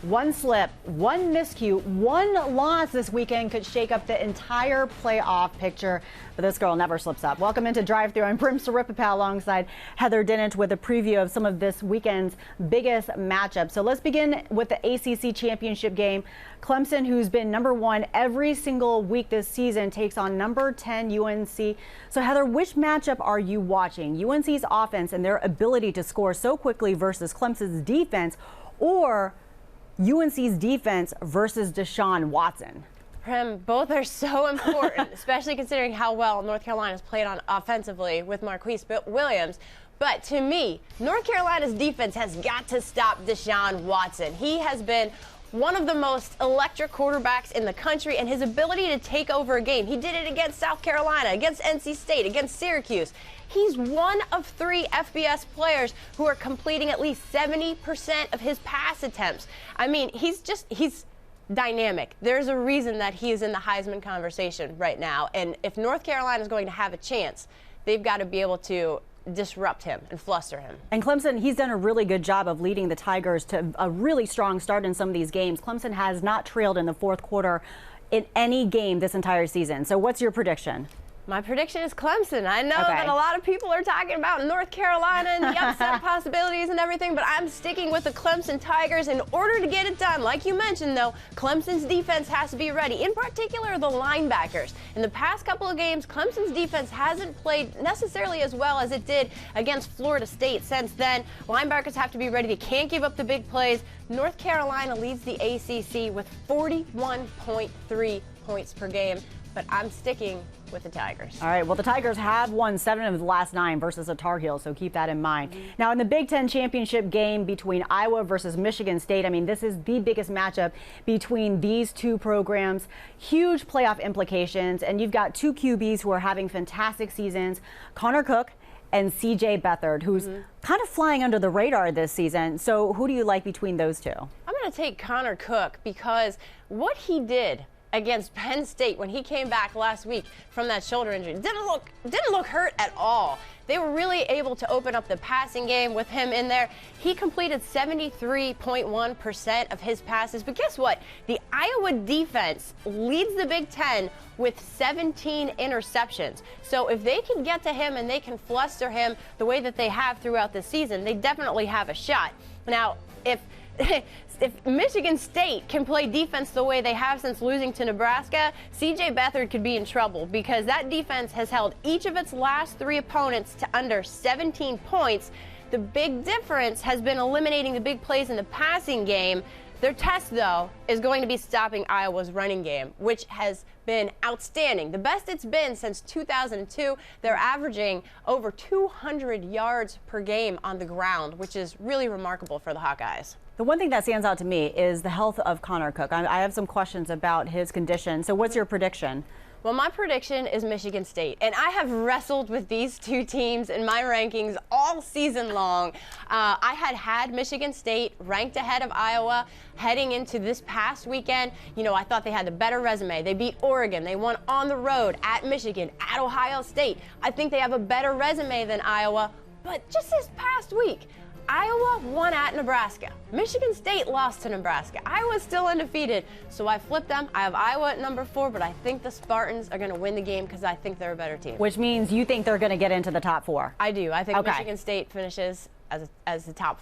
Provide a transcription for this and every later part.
One slip, one miscue, one loss this weekend could shake up the entire playoff picture. But this girl never slips up. Welcome into Drive Through. I'm Prim Siripipat alongside Heather Dinich with a preview of some of this weekend's biggest matchups. So let's begin with the ACC championship game. Clemson, who's been #1 every single week this season, takes on number 10 UNC. So Heather, which matchup are you watching? UNC's offense and their ability to score so quickly versus Clemson's defense, or UNC's defense versus Deshaun Watson? Prim, both are so important, especially considering how well North Carolina's played on offensively with Marquise Williams. But to me, North Carolina's defense has got to stop Deshaun Watson. He has been one of the most electric quarterbacks in the country, and his ability to take over a game. He did it against South Carolina, against NC State, against Syracuse. He's one of 3 FBS players who are completing at least 70% of his pass attempts. I mean, he's dynamic. There's a reason that he is in the Heisman conversation right now. And if North Carolina is going to have a chance, they've got to be able to disrupt him and fluster him. And Clemson, he's done a really good job of leading the Tigers to a really strong start in some of these games. Clemson has not trailed in the fourth quarter in any game this entire season. So what's your prediction? My prediction is Clemson. I know that a lot of people are talking about North Carolina and the upset possibilities and everything, but I'm sticking with the Clemson Tigers in order to get it done. Like you mentioned, though, Clemson's defense has to be ready, in particular the linebackers. In the past couple of games, Clemson's defense hasn't played necessarily as well as it did against Florida State. Since then, linebackers have to be ready. They can't give up the big plays. North Carolina leads the ACC with 41.3 points per game, but I'm sticking with the Tigers. All right, well, the Tigers have won 7 of the last 9 versus the Tar Heels, so keep that in mind. Now, in the Big Ten championship game between Iowa versus Michigan State, I mean, this is the biggest matchup between these two programs. Huge playoff implications, and you've got 2 QBs who are having fantastic seasons, Connor Cook and CJ Beathard, who's kind of flying under the radar this season. So who do you like between those two? I'm going to take Connor Cook because what he did against Penn State when he came back last week from that shoulder injury didn't look hurt at all. They were really able to open up the passing game with him in there. He completed 73.1% of his passes. But guess what? The Iowa defense leads the Big Ten with 17 interceptions. So if they can get to him and they can fluster him the way that they have throughout the season, they definitely have a shot. Now, if Michigan State can play defense the way they have since losing to Nebraska, CJ Beathard could be in trouble because that defense has held each of its last 3 opponents to under 17 points. The big difference has been eliminating the big plays in the passing game. Their test, though, is going to be stopping Iowa's running game, which has been outstanding. The best it's been since 2002. They're averaging over 200 yards per game on the ground, which is really remarkable for the Hawkeyes. The one thing that stands out to me is the health of Connor Cook. I have some questions about his condition. So what's your prediction? Well, my prediction is Michigan State, and I have wrestled with these 2 teams in my rankings all season long. I had Michigan State ranked ahead of Iowa heading into this past weekend. You know, I thought they had the better resume. They beat Oregon. They won on the road at Michigan, at Ohio State. I think they have a better resume than Iowa, but just this past week, Iowa won at Nebraska. Michigan State lost to Nebraska. Iowa's still undefeated, so I flipped them. I have Iowa at number 4, but I think the Spartans are going to win the game because I think they're a better team. Which means you think they're going to get into the top 4? I do. I think Michigan State finishes as a top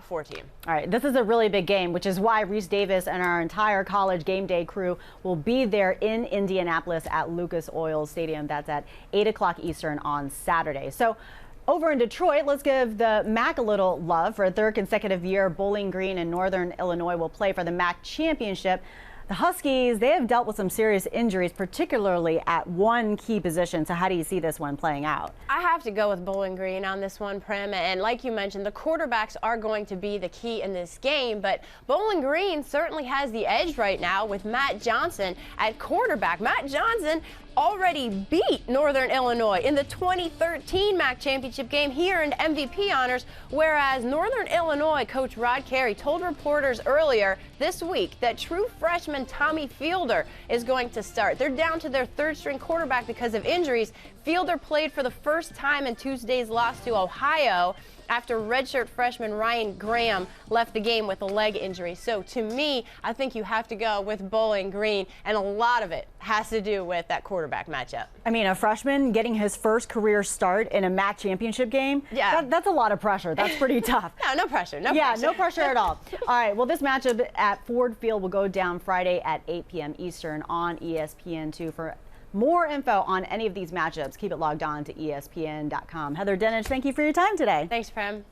4 team. All right, this is a really big game, which is why Reese Davis and our entire College Game Day crew will be there in Indianapolis at Lucas Oil Stadium. That's at 8 o'clock Eastern on Saturday. So over in Detroit, let's give the MAC a little love. For a 3rd consecutive year, Bowling Green and Northern Illinois will play for the MAC championship. The Huskies, they have dealt with some serious injuries, particularly at one key position. So how do you see this one playing out? I have to go with Bowling Green on this one, Prim. And like you mentioned, the quarterbacks are going to be the key in this game. But Bowling Green certainly has the edge right now with Matt Johnson at quarterback. Matt Johnson already beat Northern Illinois in the 2013 MAC championship game. He earned MVP honors, whereas Northern Illinois coach Rod Carey told reporters earlier this week that true freshman Tommy Fielder is going to start. They're down to their third-string quarterback because of injuries. Fielder played for the first time in Tuesday's loss to Ohio after redshirt freshman Ryan Graham left the game with a leg injury. So to me, I think you have to go with Bowling Green, and a lot of it has to do with that quarterback matchup. I mean, a freshman getting his first career start in a MAC championship game, that's a lot of pressure. That's pretty tough. No pressure. No pressure at all. All right, well, this matchup at Ford Field will go down Friday at 8 p.m. Eastern on ESPN2. For more info on any of these matchups, keep it logged on to ESPN.com. Heather Dinich, thank you for your time today. Thanks, Prim.